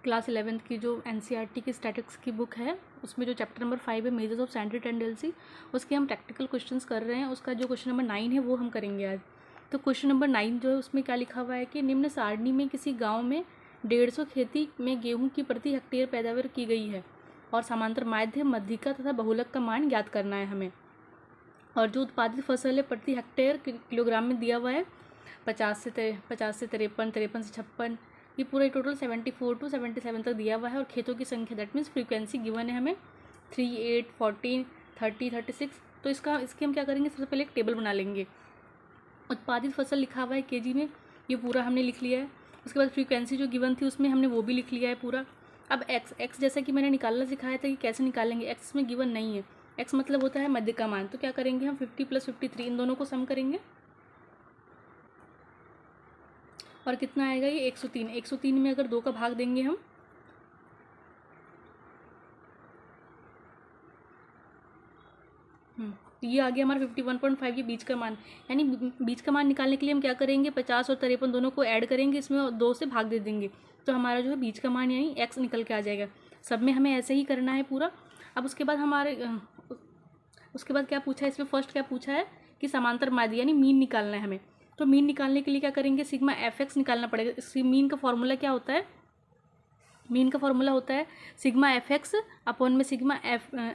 Class 11th की जो NCERT की स्टैटिक्स की बुक है उसमें जो चैप्टर नंबर 5 है मेजर्स ऑफ सैंट्री टेंडेंसी, उसके हम प्रैक्टिकल क्वेश्चंस कर रहे हैं। उसका जो क्वेश्चन नंबर 9 है वो हम करेंगे आज। तो क्वेश्चन नंबर 9 जो है उसमें क्या लिखा हुआ है कि निम्न सारणी में किसी गाँव में 150 खेती में गेहूँ की प्रति हेक्टेयर पैदावार की गई है और समांतर माध्य, मध्यिका तथा बहुलक का मान ज्ञात करना है हमें। और जो उत्पादित फसल है प्रति हेक्टेयर किलोग्राम में दिया हुआ है 50 से 53, 53 से 56, ये पूरा टोटल 74 to 77 तक दिया हुआ है। और खेतों की संख्या दैट मीन्स फ्रीक्वेंसी गिवन है हमें 3, 8, 14, 30, 36। तो इसके हम क्या करेंगे, सबसे पहले एक टेबल बना लेंगे। उत्पादित फसल लिखा हुआ है केजी में, ये पूरा हमने लिख लिया है। उसके बाद फ्रीक्वेंसी जो गिवन थी उसमें हमने वो भी लिख लिया है पूरा। अब एक्स जैसा कि मैंने निकालना सिखाया था कि कैसे निकालेंगे, एक्स में गिवन नहीं है। एक्स मतलब होता है मध्य का मान। तो क्या करेंगे हम 50 + 53 इन दोनों को सम करेंगे और कितना आएगा ये 103। 103 में अगर 2 का भाग देंगे हम तो ये आ गया हमारा 51.5, ये बीच का मान। यानी बीच का मान निकालने के लिए हम क्या करेंगे, 50 और 53 दोनों को ऐड करेंगे, इसमें 2 से भाग दे देंगे तो हमारा जो है बीच का मान यानी एक्स निकल के आ जाएगा। सब में हमें ऐसे ही करना है पूरा। अब उसके बाद क्या पूछा है इसमें, फर्स्ट क्या पूछा है कि समांतर माध्य यानी मीन निकालना है हमें। तो मीन निकालने के लिए क्या करेंगे, सिग्मा FX निकालना पड़ेगा। इस मीन का फॉर्मूला क्या होता है, मीन का फॉर्मूला होता है सिग्मा FX अपॉन में सिग्मा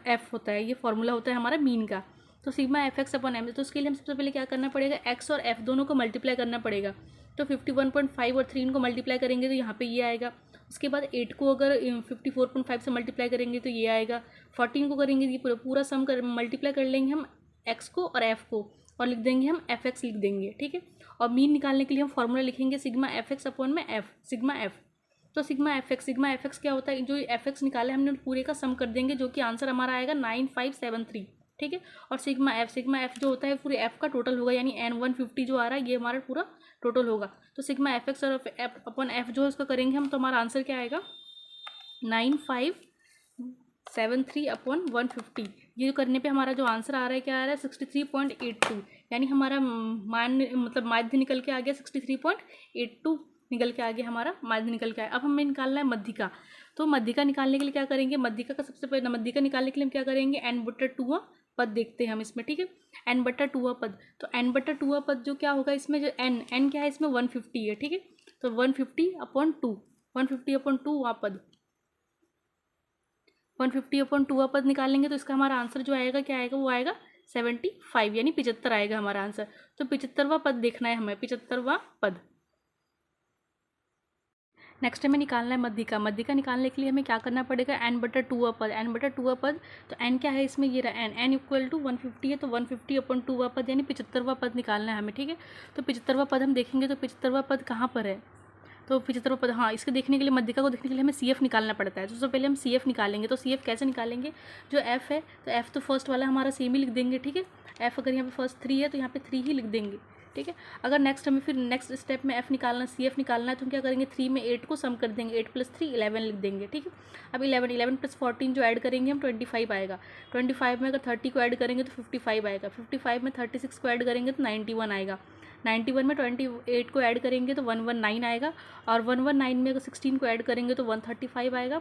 F होता है। ये फॉर्मूला होता है हमारा मीन का। तो सिग्मा FX अपॉन M, तो उसके लिए हम सबसे पहले क्या करना पड़ेगा, x और f दोनों को मल्टीप्लाई करना पड़ेगा। तो 51.5 और 3 को मल्टीप्लाई करेंगे तो यहाँ पे ये आएगा। उसके बाद 8 को अगर 54.5 से मल्टीप्लाई करेंगे तो ये आएगा। 14 को करेंगे ये पूरा सम कर मल्टीप्लाई कर लेंगे हम x को और f को और लिख देंगे हम FX लिख देंगे, ठीक है। और मीन निकालने के लिए हम फॉर्मूला लिखेंगे सिग्मा FX अपॉन में f, सिग्मा f। तो सिग्मा FX क्या होता है, जो FX निकाला है हमने पूरे का सम कर देंगे जो कि आंसर हमारा आएगा 9573, ठीक है। और सिग्मा F जो होता है पूरे F का टोटल होगा, यानी N150 जो आ रहा है ये हमारा पूरा टोटल होगा। तो सिग्मा FX और F अपॉन F जो है उसका करेंगे हम, तो हमारा आंसर क्या आएगा 9573 अपॉन 150। ये करने पे हमारा जो आंसर आ रहा है क्या आ रहा है 63.82, यानी हमारा मान मतलब माध्य निकल के आ गया 63.82 निकल के आ गया, हमारा माध्य निकल के आया। अब हमें निकालना है मध्यिका। तो मध्यिका निकालने के लिए क्या करेंगे, मध्यिका का सबसे पहले मध्यिका निकालने के लिए हम क्या करेंगे, n/2 पद देखते हैं हम इसमें, ठीक है। n/2 पद, तो n/2 पद जो क्या होगा इसमें, जो n क्या है इसमें 150 है, ठीक है। तो 150/2 पद 150/2 पद निकालेंगे तो इसका हमारा आंसर जो आएगा क्या आएगा, वो आएगा 75 यानी 75 आएगा हमारा आंसर। तो 75वां पद देखना है हमें, 75वां पद। नेक्स्ट हमें निकालना है मध्यिका। मध्यिका निकालने के लिए हमें क्या करना पड़ेगा, n/2 पद। n/2 पद तो n क्या है इसमें, ये रहा n इक्वल टू 150 है, तो 150/2 पद यानी 75वां पद निकालना है हमें, ठीक है। तो 75वां पद हम देखेंगे तो 75वां पद कहाँ पर है, तो 75वां पद, हाँ, इसके देखने के लिए मध्यिका को देखने के लिए हमें CF निकालना पड़ता है। तो सबसे पहले हम CF निकालेंगे। तो CF कैसे निकालेंगे, जो F है तो F तो फर्स्ट वाला हमारा सेम ही लिख देंगे, ठीक है। F अगर यहाँ पे फर्स्ट 3 है तो यहाँ पे 3 ही लिख देंगे, ठीक है। अगर नेक्स्ट स्टेप में F निकालना, CF निकालना है तो हम क्या करेंगे, 3 में 8 को सम कर देंगे, 8 + 3 11 लिख देंगे, ठीक है। अब 11 + 14 जो ऐड करेंगे हम 25 आएगा। 25 में अगर 30 को ऐड करेंगे तो 55 आएगा। 55 में 36 को ऐड करेंगे तो 91 आएगा। 91 में 28 को ऐड करेंगे तो 119 आएगा। और 119 में अगर 16 को ऐड करेंगे तो 135 आएगा।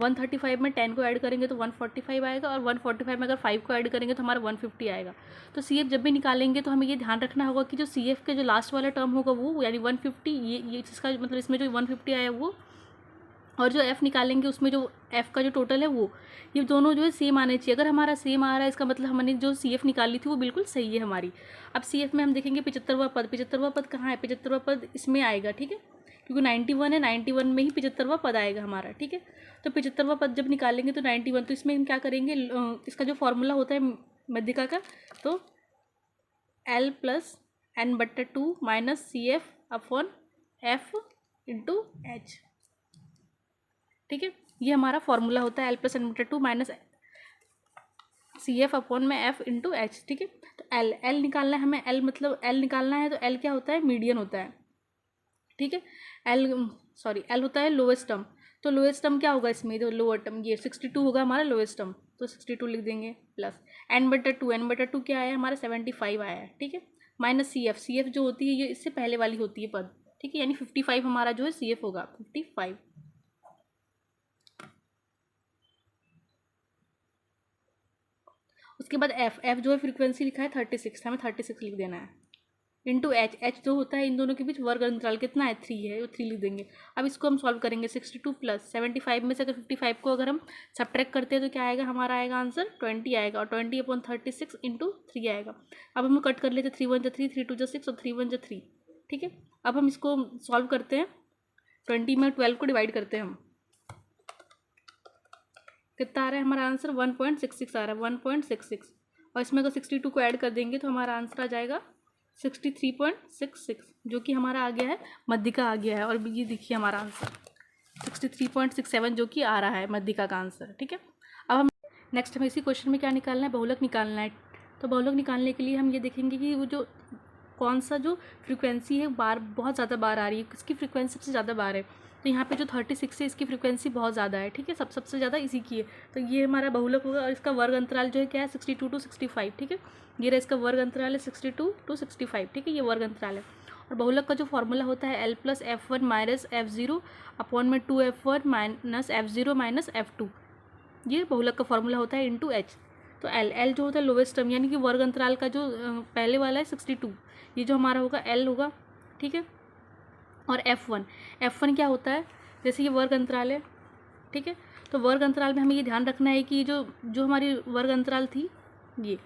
135 में 10 को ऐड करेंगे तो 145 आएगा। और 145 में अगर 5 को ऐड करेंगे तो हमारा 150 आएगा। तो CF जब भी निकालेंगे तो हमें ये ध्यान रखना होगा कि जो CF के जो लास्ट वाला टर्म होगा वो यानी 150, ये इसका मतलब इसमें जो 150 आया वो, और जो F निकालेंगे उसमें जो F का जो टोटल है वो, ये दोनों जो है सेम आने चाहिए। अगर हमारा सेम आ रहा है इसका मतलब हमने जो CF निकाली थी वो बिल्कुल सही है हमारी। अब CF में हम देखेंगे 75वां पद। 75वां पद कहाँ है, 75वां पद इसमें आएगा, ठीक है, क्योंकि 91 है, 91 में ही 75वां पद आएगा हमारा, ठीक है। तो 75वां पद जब निकालेंगे तो 91, तो इसमें हम क्या करेंगे, इसका जो फॉर्मूला होता है मध्यिका का, तो L + n/2 - CF upon F × H, ठीक है। ये हमारा फॉर्मूला होता है L + n/2 - CF अपॉन में F × H, ठीक है। तो L निकालना है हमें, L मतलब L निकालना है तो L क्या होता है, मीडियन होता है, ठीक है। L होता है लोएस्ट टर्म। तो लोएस्ट टर्म क्या होगा इसमें, तो लोअर टर्म ये 62 होगा हमारा लोएस्ट टर्म, तो 62 लिख देंगे प्लस n/2 क्या आया हमारा 75 आया है, ठीक है। माइनस CF जो होती है ये इससे पहले वाली होती है पद, ठीक है, यानी 55 हमारा जो है CF होगा 55। उसके बाद एफ जो है फ्रीक्वेंसी लिखा है 36, हमें 36 लिख देना है, इंटू एच जो होता है इन दोनों के बीच वर्ग अंतराल कितना है 3 है, वो 3 लिख देंगे। अब इसको हम सॉल्व करेंगे 62 प्लस 75 में से अगर 55 को अगर हम सब्ट्रैक्ट करते हैं तो क्या आएगा, हमारा आएगा आंसर 20 आएगा, और 20/36 इंटू 3 आएगा। अब हम कट कर लेते हैं, 3 1 3, 3 2 6 और 3 1 3, ठीक है। अब हम इसको सॉल्व करते हैं, 20 में 12 को डिवाइड करते हैं हम, कितना आ रहा है हमारा आंसर 1.66 आ रहा है, 1.66, और इसमें अगर 62 को ऐड कर देंगे तो हमारा आंसर आ जाएगा 63.66, जो कि हमारा आ गया है, मध्यिका आ गया है। और ये देखिए हमारा आंसर 63.67 जो कि आ रहा है मध्यिका का आंसर, ठीक है। अब हम नेक्स्ट हमें इसी क्वेश्चन में क्या निकालना है, बहुलक निकालना है। तो बहुलक निकालने के लिए हम ये देखेंगे कि वो जो कौन सा जो फ्रीक्वेंसी है बार बहुत ज़्यादा बार आ रही है, किसकी फ्रीक्वेंसी सबसे ज़्यादा बार है। तो यहाँ पे जो 36 है इसकी फ्रीक्वेंसी बहुत ज़्यादा है, ठीक है, सबसे ज़्यादा इसी की है। तो ये हमारा बहुलक होगा, और इसका वर्ग अंतराल जो है क्या है 62 to 65, ठीक है। ये रहा इसका वर्ग अंतराल है 62 to 65, ठीक है, ये वर्ग अंतराल है। और बहुलक का जो फॉर्मूला होता है L + F1 - F0 अपॉन में 2F1 - F0 - F2, ये बहुलक का फॉर्मूला होता है इंटू एच। तो L जो होता है लोवेस्ट टर्म, यानी कि वर्ग अंतराल का जो पहले वाला है 62, ये जो हमारा होगा L होगा, ठीक है। और F1 क्या होता है, जैसे ये वर्ग अंतराल है, ठीक है। तो वर्ग अंतराल में हमें ये ध्यान रखना है कि जो हमारी वर्ग अंतराल थी ये,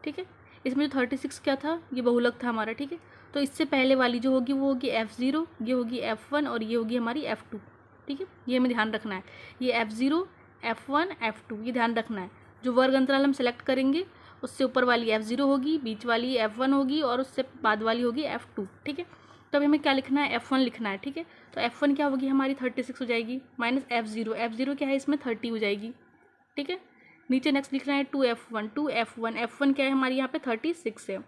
ठीक है, इसमें जो 36 क्या था, ये बहुलक था हमारा, ठीक है। तो इससे पहले वाली जो होगी वो होगी F0, ये होगी F1 और ये होगी हमारी F2, ठीक है। ये हमें ध्यान रखना है, ये F0 F1 F2 ये ध्यान रखना है। जो वर्ग अंतराल हम सेलेक्ट करेंगे उससे ऊपर वाली F0 होगी, बीच वाली F1 होगी और उससे बाद वाली होगी F2, ठीक है। तो अभी हमें क्या लिखना है, F1 लिखना है, ठीक है। तो F1 क्या होगी हमारी 36 हो जाएगी, माइनस F0 क्या है इसमें 30 हो जाएगी, ठीक है। नीचे नेक्स्ट लिखना है 2F1 क्या है हमारी यहाँ पे 36 है,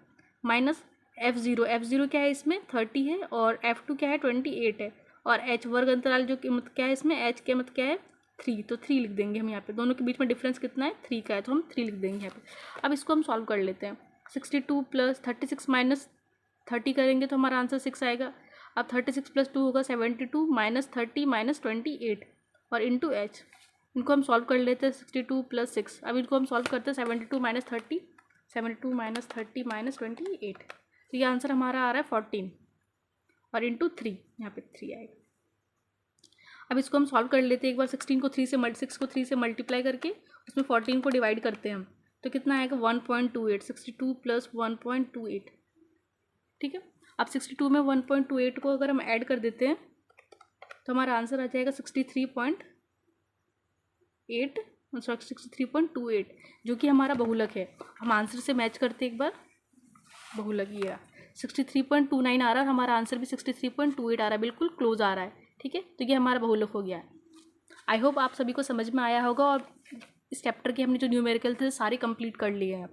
माइनस F0 क्या है इसमें 30 है, और F2 क्या है 28 है, और H वर्ग अंतराल जो कीमत क्या है इसमें H की कीमत क्या है 3, तो 3 लिख देंगे हम यहाँ पे। दोनों के बीच में डिफरेंस कितना है 3 का है, तो हम 3 लिख देंगे यहाँ पे। अब इसको हम सॉल्व कर लेते हैं, 62 + 36 - 30 करेंगे तो हमारा आंसर 6 आएगा। अब 36 + 2 होगा 72 - 30 - 28 और इंटू एच, इनको हम सॉल्व कर लेते हैं 62 + 6। अब इनको हम सॉल्व करते हैं 72 - 30 - 28, तो ये आंसर हमारा आ रहा है 14 और इंटू 3, यहाँ पे 3 आएगा। अब इसको हम सॉल्व कर लेते हैं एक बार, 6 को 3 से मल्टीप्लाई करके उसमें 14 को डिवाइड करते हैं हम, तो कितना आएगा 1.28, 62 + 1.28, ठीक है। अब 62 में 1.28 को अगर हम ऐड कर देते हैं तो हमारा आंसर आ जाएगा 63.28, जो कि हमारा बहुलक है। हम आंसर से मैच करते एक बार, बहुलक ये 63.29 आ रहा है, हमारा आंसर भी 63.28 आ रहा है, बिल्कुल क्लोज आ रहा है, ठीक है। तो ये हमारा बहुलक हो गया है। आई होप आप सभी को समझ में आया होगा, और इस चैप्टर के हमने जो न्यूमेरिकल थे सारे कंप्लीट कर लिए हैं।